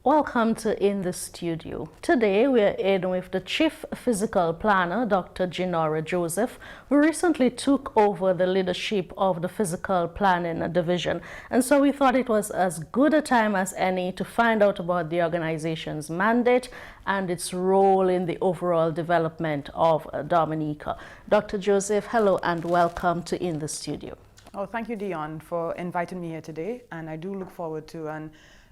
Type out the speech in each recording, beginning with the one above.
Welcome to In the Studio. Today we are in with the Chief Physical Planner, Dr. Genora Joseph, who recently took over the leadership of the Physical Planning Division. And so we thought it was as good a time as any to find out about the organization's mandate and its role in the overall development of Dominica. Dr. Joseph, hello and welcome to In the Studio. Oh, thank you, Dionne, for inviting me here today. And I do look forward to an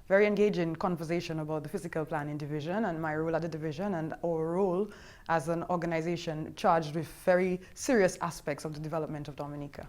very engaging conversation about the Physical Planning Division and my role at the division and our role as an organization charged with very serious aspects of the development of Dominica.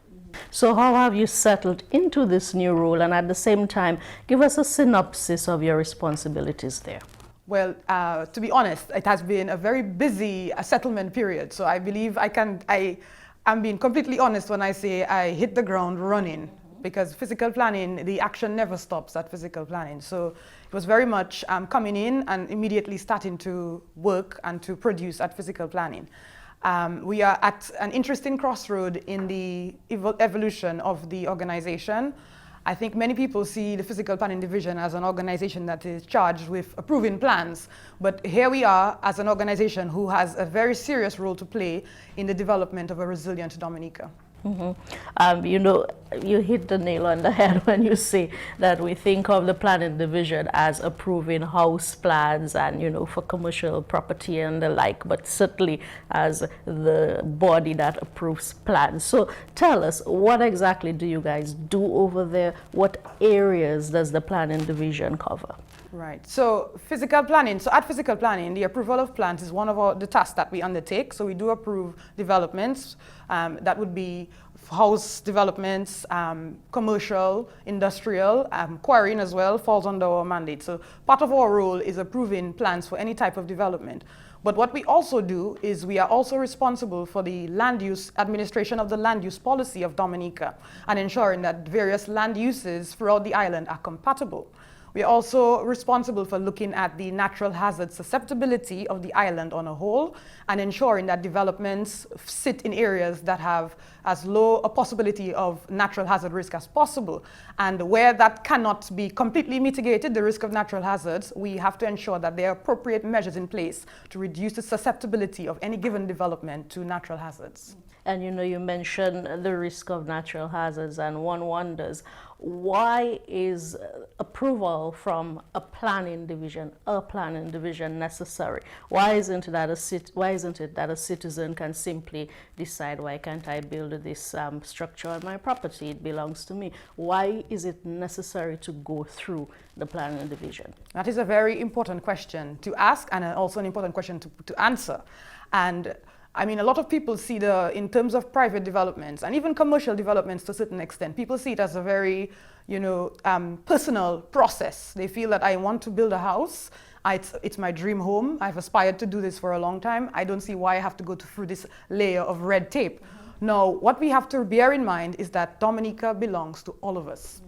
So how have you settled into this new role, and at the same time give us a synopsis of your responsibilities there? Well, to be honest, it has been a very busy settlement period. So I believe I'm being completely honest when I say I hit the ground running. Because physical planning, the action never stops at physical planning. So it was very much coming in and immediately starting to work and to produce at physical planning. We are at an interesting crossroad in the evolution of the organization. I think many people see the Physical Planning Division as an organization that is charged with approving plans. But here we are as an organization who has a very serious role to play in the development of a resilient Dominica. You hit the nail on the head when you say that we think of the planning division as approving house plans and, for commercial property and the like, but certainly as the body that approves plans. So tell us, what exactly do you guys do over there? What areas does the planning division cover? Right. So physical planning. So at physical planning, the approval of plans is one of the tasks that we undertake. So we do approve developments. That would be house developments, commercial, industrial, quarrying as well falls under our mandate. So part of our role is approving plans for any type of development. But what we also do is we are also responsible for the land use administration of the land use policy of Dominica and ensuring that various land uses throughout the island are compatible. We are also responsible for looking at the natural hazard susceptibility of the island on a whole and ensuring that developments sit in areas that have as low a possibility of natural hazard risk as possible. And where that cannot be completely mitigated, the risk of natural hazards, we have to ensure that there are appropriate measures in place to reduce the susceptibility of any given development to natural hazards. And you mentioned the risk of natural hazards, and one wonders, why is approval from a planning division necessary? Why isn't it that a citizen can simply decide, why can't I build this structure on my property? It belongs to me. Why is it necessary to go through the planning division? That is a very important question to ask and also an important question to answer. And I mean, a lot of people see in terms of private developments and even commercial developments to a certain extent, people see it as a very, personal process. They feel that I want to build a house. It's my dream home. I've aspired to do this for a long time. I don't see why I have to go through this layer of red tape. No, what we have to bear in mind is that Dominica belongs to all of us.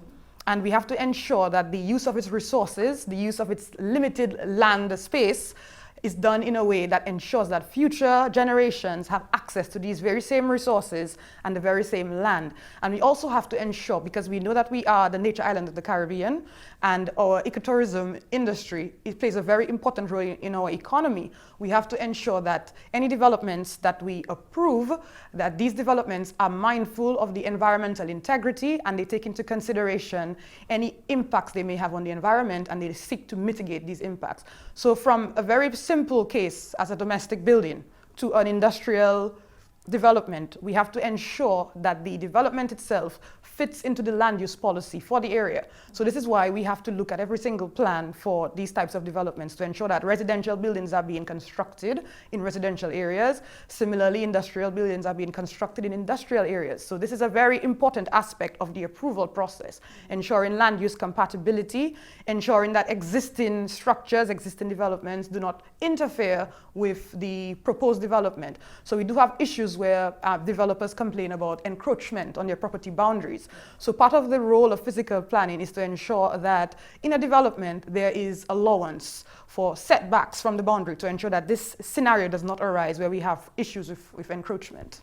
And we have to ensure that the use of its resources, the use of its limited land space, is done in a way that ensures that future generations have access to these very same resources and the very same land. And we also have to ensure, because we know that we are the nature island of the Caribbean and our ecotourism industry, it plays a very important role in our economy. We have to ensure that any developments that we approve, that these developments are mindful of the environmental integrity and they take into consideration any impacts they may have on the environment and they seek to mitigate these impacts. So from a very simple case as a domestic building to an industrial development, we have to ensure that the development itself fits into the land use policy for the area. So this is why we have to look at every single plan for these types of developments to ensure that residential buildings are being constructed in residential areas. Similarly, industrial buildings are being constructed in industrial areas. So this is a very important aspect of the approval process, ensuring land use compatibility, ensuring that existing structures, existing developments do not interfere with the proposed development. So we do have issues where developers complain about encroachment on their property boundaries. So part of the role of physical planning is to ensure that in a development there is allowance for setbacks from the boundary to ensure that this scenario does not arise where we have issues with encroachment.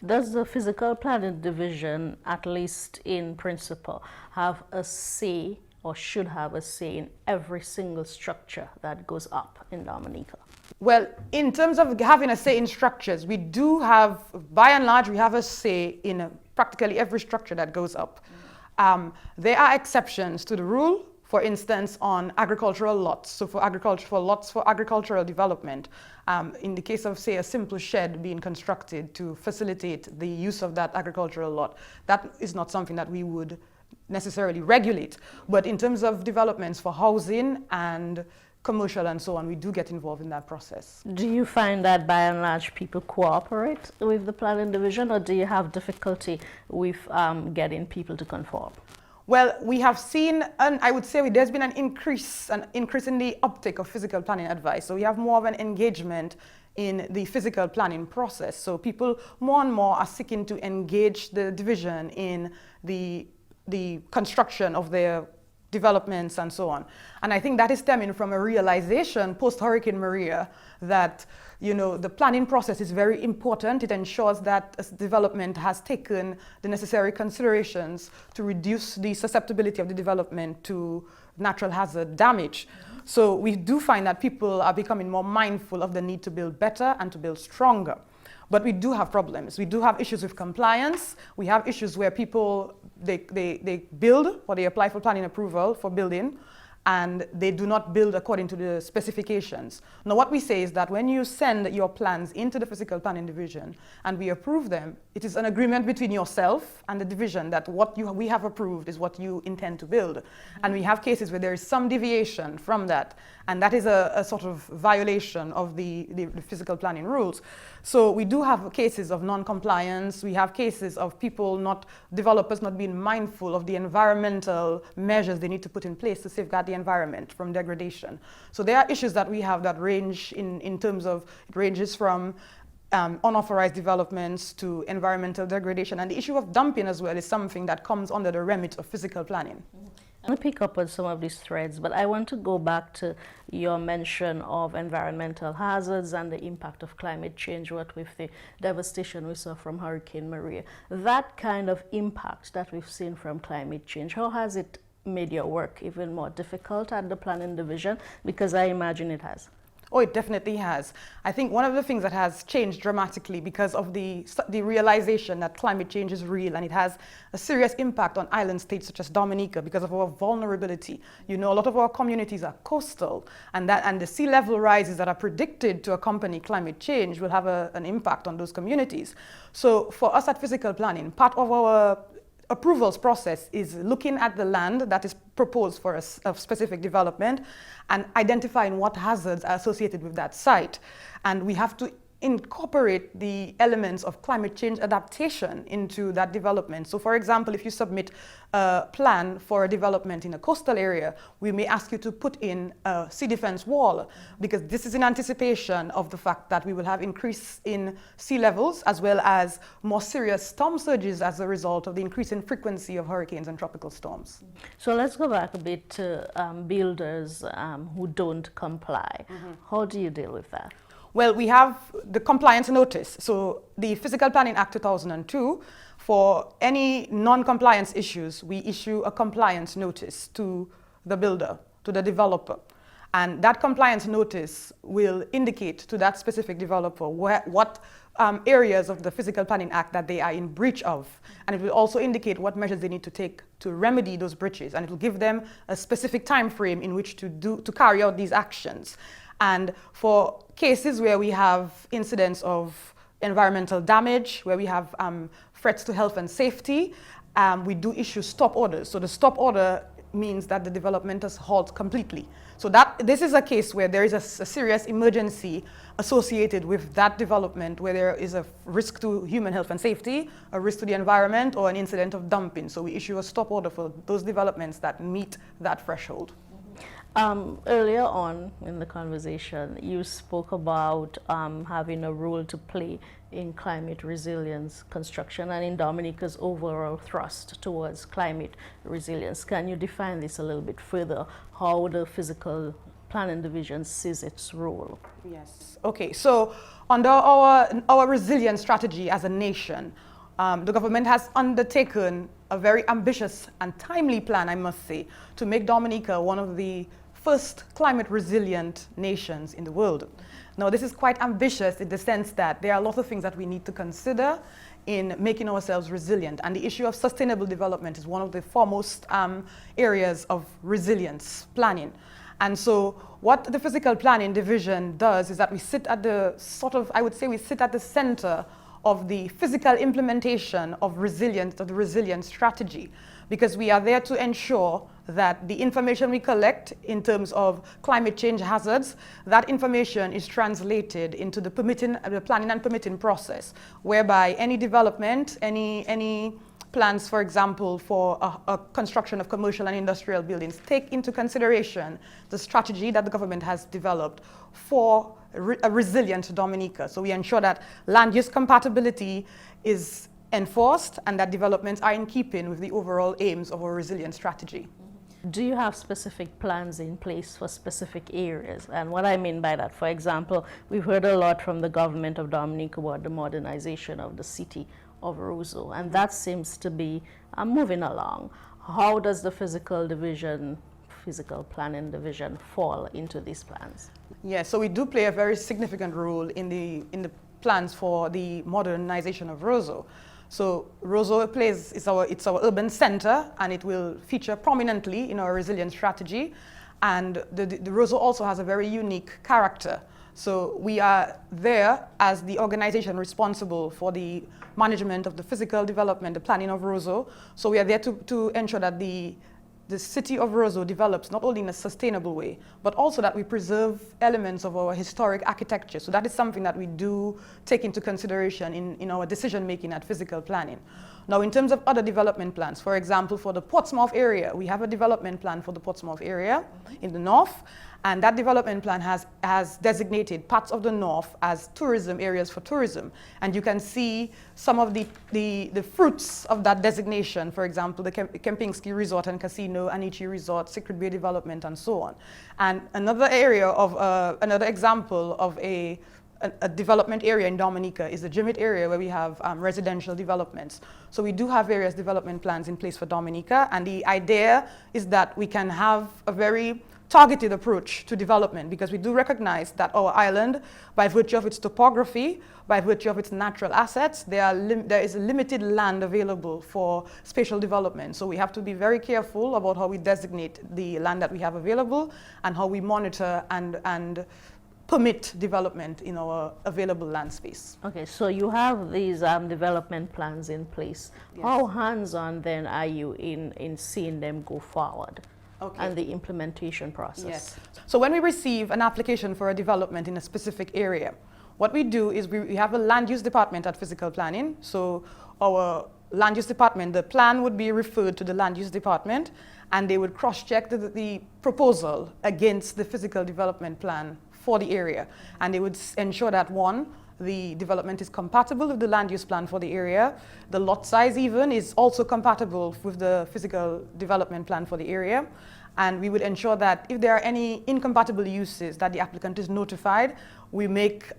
Does the physical planning division, at least in principle, have a say or should have a say in every single structure that goes up in Dominica? Well, in terms of having a say in structures, we do have, by and large, we have a say in practically every structure that goes up. There are exceptions to the rule, for instance, on agricultural lots. So for lots for agricultural development, in the case of, say, a simple shed being constructed to facilitate the use of that agricultural lot, that is not something that we would necessarily regulate. But in terms of developments for housing and commercial and so on, we do get involved in that process. Do you find that by and large people cooperate with the planning division, or do you have difficulty with getting people to conform? Well, we have seen, and I would say there's been an increase in the uptake of physical planning advice. So we have more of an engagement in the physical planning process. So people more and more are seeking to engage the division in the construction of their developments and so on. And I think that is stemming from a realization post-Hurricane Maria that, you know, the planning process is very important. It ensures that development has taken the necessary considerations to reduce the susceptibility of the development to natural hazard damage. So we do find that people are becoming more mindful of the need to build better and to build stronger. But we do have problems. We do have issues with compliance. We have issues where people, they build or they apply for planning approval for building, and they do not build according to the specifications. Now, what we say is that when you send your plans into the physical planning division and we approve them, it is an agreement between yourself and the division that what we have approved is what you intend to build. And we have cases where there is some deviation from that, and that is a sort of violation of the physical planning rules. So we do have cases of non-compliance. We have cases of developers not being mindful of the environmental measures they need to put in place to safeguard the environment from degradation. So there are issues that we have that range in terms of, it ranges from unauthorized developments to environmental degradation. And the issue of dumping as well is something that comes under the remit of physical planning. I'm going to pick up on some of these threads, but I want to go back to your mention of environmental hazards and the impact of climate change, what with the devastation we saw from Hurricane Maria. That kind of impact that we've seen from climate change, how has it made your work even more difficult at the planning division? Because I imagine it has. Oh, it definitely has. I think one of the things that has changed dramatically because of the realization that climate change is real and it has a serious impact on island states such as Dominica because of our vulnerability. You know, a lot of our communities are coastal, and the sea level rises that are predicted to accompany climate change will have an impact on those communities. So for us at physical planning, part of our approvals process is looking at the land that is proposed for a specific development and identifying what hazards are associated with that site. And we have to incorporate the elements of climate change adaptation into that development. So for example, if you submit a plan for a development in a coastal area, we may ask you to put in a sea defense wall, because this is in anticipation of the fact that we will have increase in sea levels as well as more serious storm surges as a result of the increase in frequency of hurricanes and tropical storms. So let's go back a bit to builders who don't comply. How do you deal with that? Well, we have the compliance notice. So the Physical Planning Act 2002, for any non-compliance issues, we issue a compliance notice to the builder, to the developer. And that compliance notice will indicate to that specific developer what areas of the Physical Planning Act that they are in breach of. And it will also indicate what measures they need to take to remedy those breaches. And it will give them a specific time frame in which to carry out these actions. And for cases where we have incidents of environmental damage, where we have threats to health and safety, we do issue stop orders. So the stop order means that the development is halted completely. So this is a case where there is a serious emergency associated with that development, where there is a risk to human health and safety, a risk to the environment, or an incident of dumping. So we issue a stop order for those developments that meet that threshold. Earlier on in the conversation, you spoke about having a role to play in climate resilience construction and in Dominica's overall thrust towards climate resilience. Can you define this a little bit further, how the Physical Planning Division sees its role? Yes. Okay, so under our resilience strategy as a nation, the government has undertaken a very ambitious and timely plan, I must say, to make Dominica one of the first climate resilient nations in the world. Now, this is quite ambitious in the sense that there are a lot of things that we need to consider in making ourselves resilient. And the issue of sustainable development is one of the foremost areas of resilience planning. And so what the physical planning division does is that we sit at the I would say we sit at the center of the physical implementation of resilience, of the resilience strategy, because we are there to ensure that the information we collect in terms of climate change hazards, that information is translated into the planning and permitting process, whereby any development, any plans, for example, for a construction of commercial and industrial buildings, take into consideration the strategy that the government has developed for a resilient Dominica. So we ensure that land use compatibility is enforced and that developments are in keeping with the overall aims of our resilient strategy. Do you have specific plans in place for specific areas? And what I mean by that, for example, we've heard a lot from the government of Dominica about the modernization of the city of Roseau, and that seems to be moving along. How does the physical planning division fall into these plans? Yes, so we do play a very significant role in the plans for the modernization of Roseau. So Roseau it's our urban center, and it will feature prominently in our resilience strategy. And the Roseau also has a very unique character. So we are there as the organization responsible for the management of the physical development, the planning of Roseau. So we are there to ensure that the city of Roseau develops not only in a sustainable way, but also that we preserve elements of our historic architecture. So that is something that we do take into consideration in our decision making at physical planning. Now, in terms of other development plans, for example, for the Portsmouth area, we have a development plan for the Portsmouth area in the north, and that development plan has designated parts of the north as tourism areas for tourism. And you can see some of the fruits of that designation, for example, the Kempinski Resort and Casino, Anichi Resort, Secret Bay Development, and so on. And another area of, another example of a development area in Dominica is the Jimmet area, where we have residential developments. So we do have various development plans in place for Dominica, and the idea is that we can have a very targeted approach to development, because we do recognize that our island, by virtue of its topography, by virtue of its natural assets, there is limited land available for spatial development. So we have to be very careful about how we designate the land that we have available and how we monitor and permit development in our available land space. Okay, so you have these development plans in place. Yes. How hands-on then are you in seeing them go forward? Okay. And the implementation process? Yes. So when we receive an application for a development in a specific area, what we do is we have a land use department at physical planning. So our land use department, the plan would be referred to the land use department, and they would cross-check the proposal against the physical development plan for the area. And they would ensure that, one, the development is compatible with the land use plan for the area. The lot size even is also compatible with the physical development plan for the area. And we would ensure that if there are any incompatible uses, that the applicant is notified. We make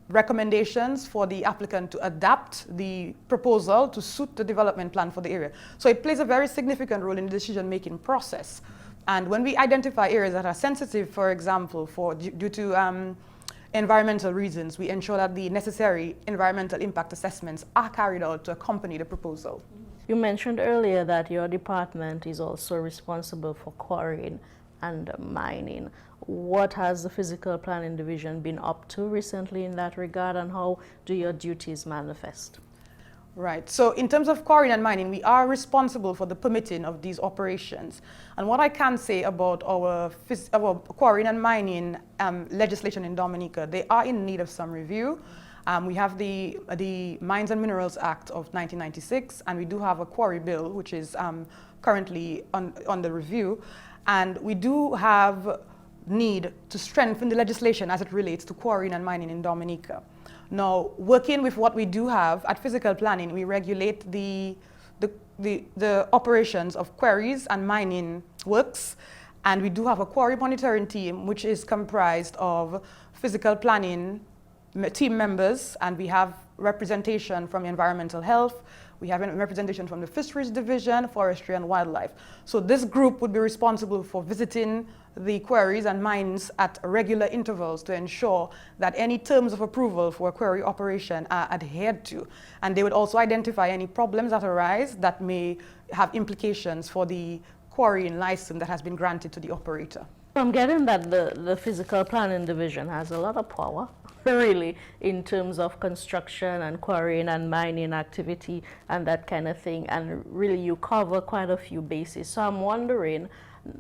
recommendations for the applicant to adapt the proposal to suit the development plan for the area. So it plays a very significant role in the decision-making process. And when we identify areas that are sensitive, for example, due to environmental reasons, we ensure that the necessary environmental impact assessments are carried out to accompany the proposal. You mentioned earlier that your department is also responsible for quarrying and mining. What has the physical planning division been up to recently in that regard, and how do your duties manifest? Right. So in terms of quarrying and mining, we are responsible for the permitting of these operations. And what I can say about our quarrying and mining legislation in Dominica, they are in need of some review. We have the Mines and Minerals Act of 1996, and we do have a quarry bill, which is currently on the review. And we do have need to strengthen the legislation as it relates to quarrying and mining in Dominica. Now, working with what we do have at physical planning, we regulate the operations of quarries and mining works, and we do have a quarry monitoring team, which is comprised of physical planning team members, and we have representation from environmental health, We have a representation from the Fisheries Division, Forestry and Wildlife. So this group would be responsible for visiting the quarries and mines at regular intervals to ensure that any terms of approval for a quarry operation are adhered to. And they would also identify any problems that arise that may have implications for the quarrying license that has been granted to the operator. I'm getting that the Physical Planning Division has a lot of power, really, in terms of construction and quarrying and mining activity and that kind of thing. And really, you cover quite a few bases. So I'm wondering,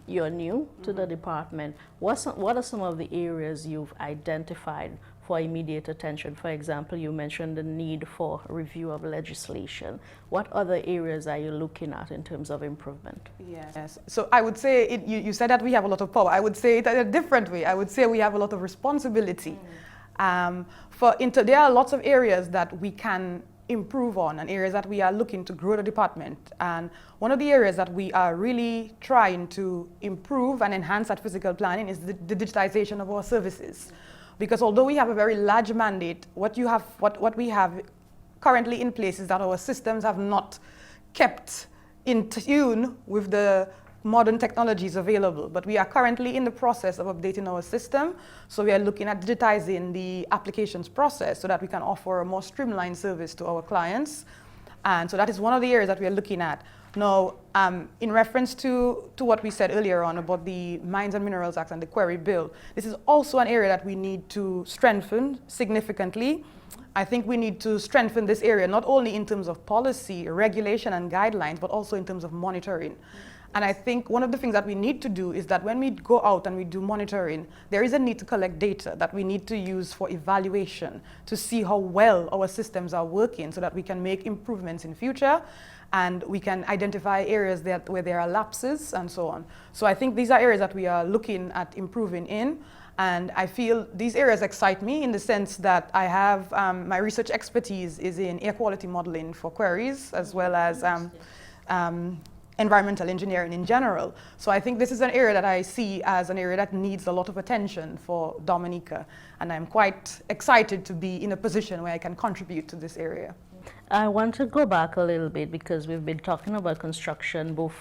you're new to the department. What are some of the areas you've identified for immediate attention? For example, you mentioned the need for review of legislation. What other areas are you looking at in terms of improvement? Yes. So I would say, you said that we have a lot of power. I would say it in a different way. I would say we have a lot of responsibility. There are lots of areas that we can improve on and areas that we are looking to grow the department. And one of the areas that we are really trying to improve and enhance at physical planning is the digitization of our services. Because although we have a very large mandate, what we have currently in place is that our systems have not kept in tune with the modern technologies available. But we are currently in the process of updating our system. So we are looking at digitizing the applications process so that we can offer a more streamlined service to our clients. And so that is one of the areas that we are looking at. Now, in reference to what we said earlier on about the Mines and Minerals Act and the Quarry Bill, this is also an area that we need to strengthen significantly. I think we need to strengthen this area, not only in terms of policy, regulation, and guidelines, but also in terms of monitoring. And I think one of the things that we need to do is that when we go out and we do monitoring, there is a need to collect data that we need to use for evaluation to see how well our systems are working so that we can make improvements in future and we can identify areas where there are lapses and so on. So I think these are areas that we are looking at improving in. And I feel these areas excite me in the sense that I have my research expertise is in air quality modeling for quarries as well as environmental engineering in general. So I think this is an area that I see as an area that needs a lot of attention for Dominica. And I'm quite excited to be in a position where I can contribute to this area. I want to go back a little bit because we've been talking about construction, both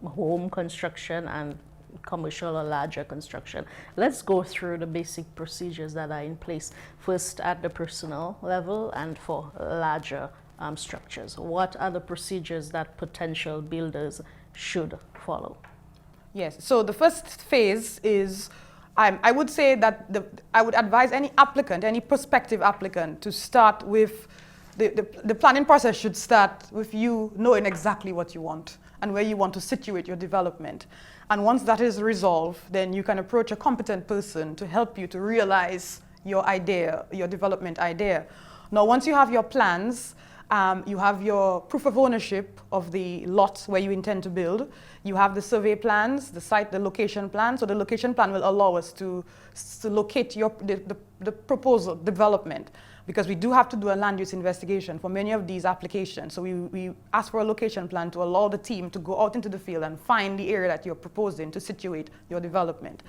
home construction and commercial or larger construction. Let's go through the basic procedures that are in place, first at the personal level and for larger structures. What are the procedures that potential builders should follow? Yes, so the first phase is, I would say that I would advise any applicant, any prospective applicant to start with, the planning process should start with you knowing exactly what you want and where you want to situate your development. And once that is resolved, then you can approach a competent person to help you to realize your idea, your development idea. Now, once you have your plans, you have your proof of ownership of the lot where you intend to build. You have the survey plans, the site, the location plan. So the location plan will allow us to locate the proposal development, because we do have to do a land use investigation for many of these applications. So we ask for a location plan to allow the team to go out into the field and find the area that you're proposing to situate your development.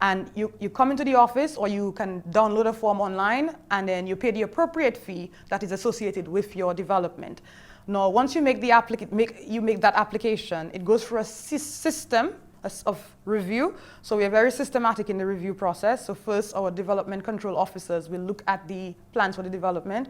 And you come into the office, or you can download a form online, and then you pay the appropriate fee that is associated with your development. Now, once you make that application, it goes through a system of review. So we are very systematic in the review process. So first, our development control officers will look at the plans for the development,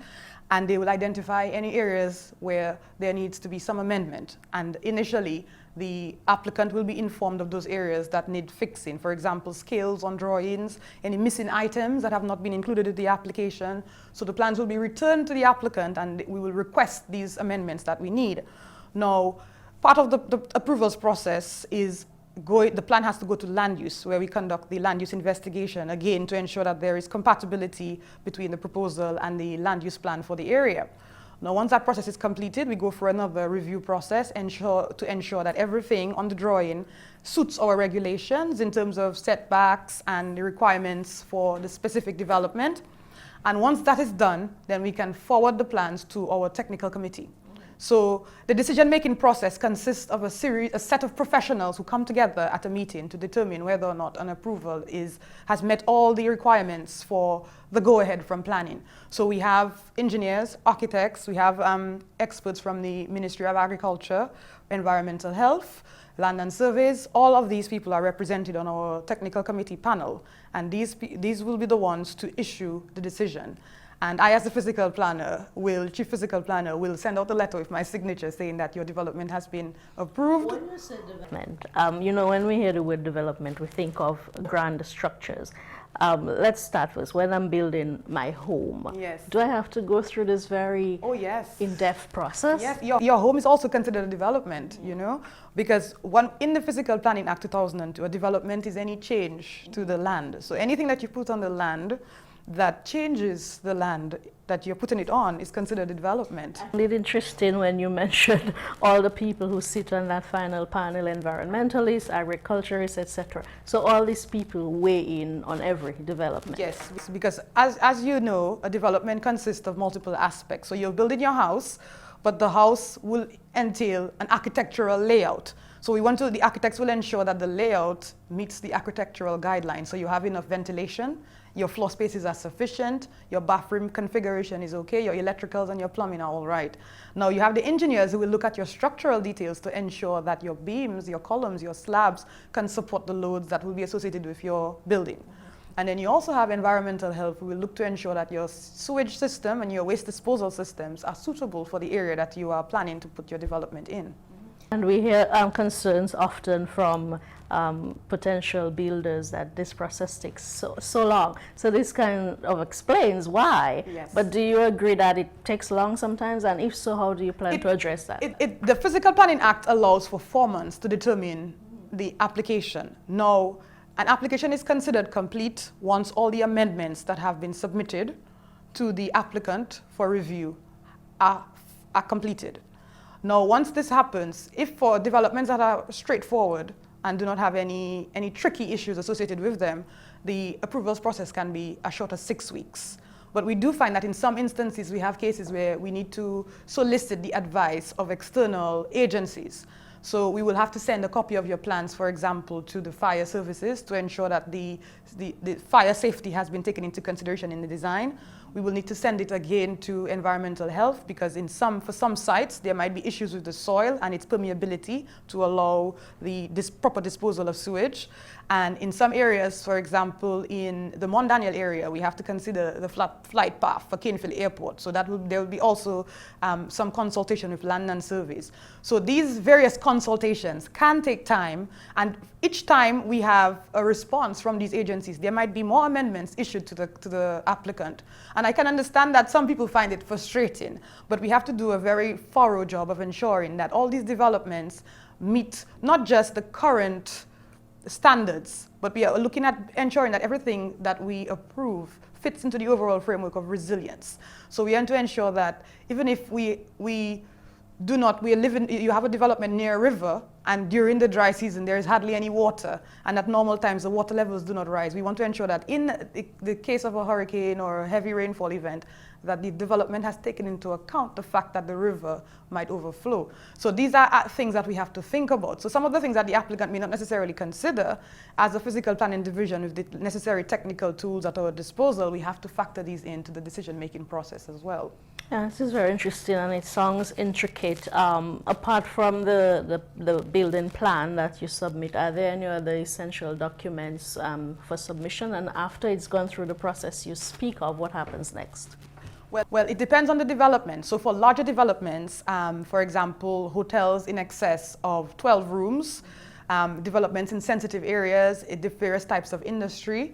and they will identify any areas where there needs to be some amendment. And initially, the applicant will be informed of those areas that need fixing. For example, scales on drawings, any missing items that have not been included in the application. So the plans will be returned to the applicant, and we will request these amendments that we need. Now, part of the approvals process is the plan has to go to land use, where we conduct the land use investigation, again, to ensure that there is compatibility between the proposal and the land use plan for the area. Now, once that process is completed, we go for another review process to ensure that everything on the drawing suits our regulations in terms of setbacks and the requirements for the specific development. And once that is done, then we can forward the plans to our technical committee. So the decision-making process consists of a set of professionals who come together at a meeting to determine whether or not an approval has met all the requirements for the go-ahead from planning. So we have engineers, architects, we have experts from the Ministry of Agriculture, Environmental Health, Land and Surveys. All of these people are represented on our technical committee panel, and these will be the ones to issue the decision. And I, as the chief physical planner, will send out a letter with my signature saying that your development has been approved. When you say development, when we hear the word development, we think of grand structures. Let's start first. When I'm building my home, yes. Do I have to go through this very in-depth process? Yes, your home is also considered a development, because in the Physical Planning Act 2002, a development is any change to the land. So anything that you put on the land that changes the land that you're putting it on is considered a development. It's interesting when you mentioned all the people who sit on that final panel, environmentalists, agriculturists, etc. So all these people weigh in on every development. Yes, because as you know, a development consists of multiple aspects. So you're building your house, but the house will entail an architectural layout. So the architects will ensure that the layout meets the architectural guidelines. So you have enough ventilation, your floor spaces are sufficient, your bathroom configuration is okay, your electricals and your plumbing are all right. Now you have the engineers who will look at your structural details to ensure that your beams, your columns, your slabs can support the loads that will be associated with your building. And then you also have environmental health who will look to ensure that your sewage system and your waste disposal systems are suitable for the area that you are planning to put your development in. And we hear concerns often from potential builders that this process takes so long. So this kind of explains why. Yes. But do you agree that it takes long sometimes? And if so, how do you plan to address that? The Physical Planning Act allows for 4 months to determine the application. Now, an application is considered complete once all the amendments that have been submitted to the applicant for review are completed. Now, once this happens, if for developments that are straightforward and do not have any tricky issues associated with them, the approvals process can be as short as 6 weeks. But we do find that in some instances we have cases where we need to solicit the advice of external agencies. So we will have to send a copy of your plans, for example, to the fire services to ensure that the fire safety has been taken into consideration in the design. We will need to send it again to environmental health because for some sites there might be issues with the soil and its permeability to allow the proper disposal of sewage. And in some areas, for example, in the Mont Daniel area, we have to consider the flight path for Canefield Airport. So there will be also some consultation with Land and Surveys. So these various consultations can take time, and each time we have a response from these agencies, there might be more amendments issued to the applicant. And I can understand that some people find it frustrating, but we have to do a very thorough job of ensuring that all these developments meet not just the current standards, but we are looking at ensuring that everything that we approve fits into the overall framework of resilience. So we want to ensure that even if you have a development near a river and during the dry season there is hardly any water, and at normal times the water levels do not rise, we want to ensure that in the case of a hurricane or a heavy rainfall event, that the development has taken into account the fact that the river might overflow. So these are things that we have to think about. So some of the things that the applicant may not necessarily consider, as a physical planning division with the necessary technical tools at our disposal, we have to factor these into the decision-making process as well. Yeah, this is very interesting, and it sounds intricate. Apart from the building plan that you submit, are there any other essential documents for submission? And after it's gone through the process you speak of, what happens next? Well, it depends on the development. So for larger developments, for example, hotels in excess of 12 rooms, developments in sensitive areas, various types of industry,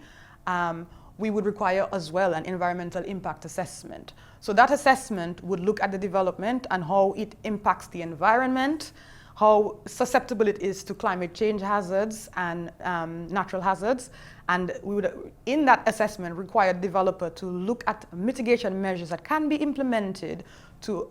we would require as well an environmental impact assessment. So that assessment would look at the development and how it impacts the environment, how susceptible it is to climate change hazards and natural hazards. And we would, in that assessment, require the developer to look at mitigation measures that can be implemented to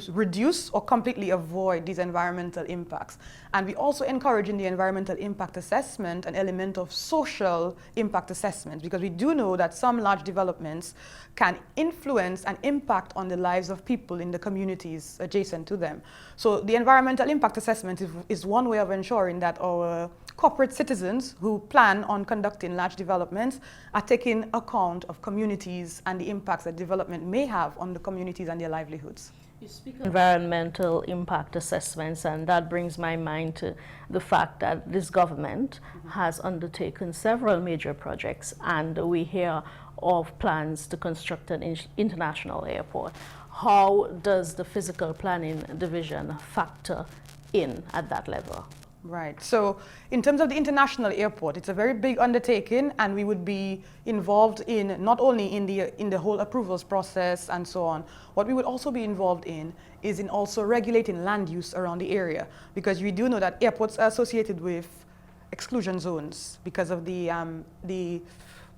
reduce or completely avoid these environmental impacts. And we also encourage in the environmental impact assessment an element of social impact assessment, because we do know that some large developments can influence and impact on the lives of people in the communities adjacent to them. So the environmental impact assessment is one way of ensuring that our corporate citizens who plan on conducting large developments are taking account of communities and the impacts that development may have on the communities and their livelihoods. You speak of environmental impact assessments, and that brings my mind to the fact that this government has undertaken several major projects, and we hear of plans to construct an international airport. How does the physical planning division factor in at that level? Right. So in terms of the international airport, it's a very big undertaking, and we would be involved in not only in the whole approvals process and so on. What we would also be involved in is in also regulating land use around the area, because we do know that airports are associated with exclusion zones because of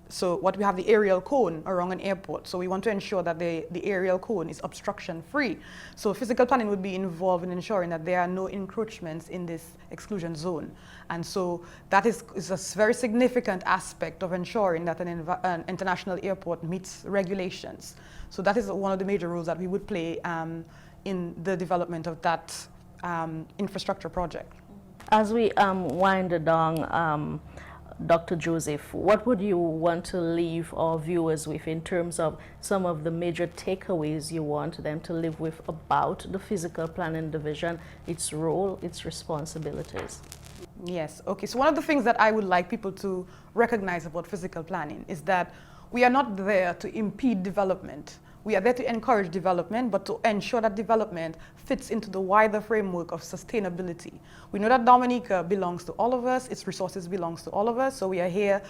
so what we have the aerial cone around an airport. So we want to ensure that the aerial cone is obstruction free. So physical planning would be involved in ensuring that there are no encroachments in this exclusion zone. And so that is a very significant aspect of ensuring that an international airport meets regulations. So that is one of the major roles that we would play in the development of that infrastructure project. As we wind down, Dr. Joseph, what would you want to leave our viewers with in terms of some of the major takeaways you want them to live with about the physical planning division, its role, its responsibilities? Yes, okay. So one of the things that I would like people to recognize about physical planning is that we are not there to impede development. We are there to encourage development, but to ensure that development fits into the wider framework of sustainability. We know that Dominica belongs to all of us, its resources belongs to all of us, so we are here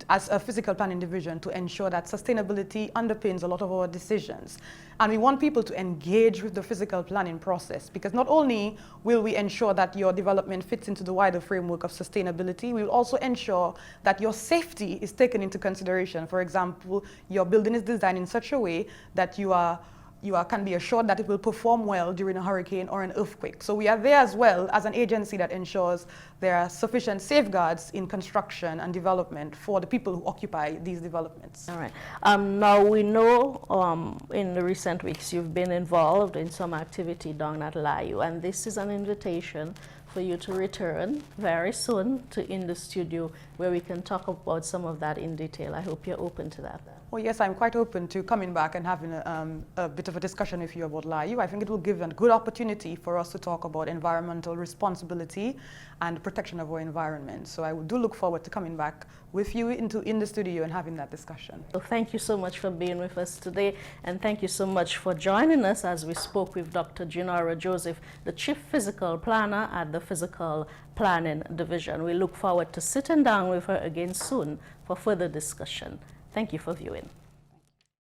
as a physical planning division to ensure that sustainability underpins a lot of our decisions. And we want people to engage with the physical planning process, because not only will we ensure that your development fits into the wider framework of sustainability, we will also ensure that your safety is taken into consideration. For example, your building is designed in such a way that you can be assured that it will perform well during a hurricane or an earthquake. So we are there as well as an agency that ensures there are sufficient safeguards in construction and development for the people who occupy these developments. All right. Now we know in the recent weeks you've been involved in some activity down at Layu, and this is an invitation for you to return very soon to In the Studio, where we can talk about some of that in detail. I hope you're open to that. Well, yes, I'm quite open to coming back and having a bit of a discussion with you about Layu. I think it will give a good opportunity for us to talk about environmental responsibility and protection of our environment. So I do look forward to coming back with you in the studio and having that discussion. So thank you so much for being with us today, and thank you so much for joining us as we spoke with Dr. Genora Joseph, the Chief Physical Planner at the Physical Planning Division. We look forward to sitting down with her again soon for further discussion. Thank you for viewing.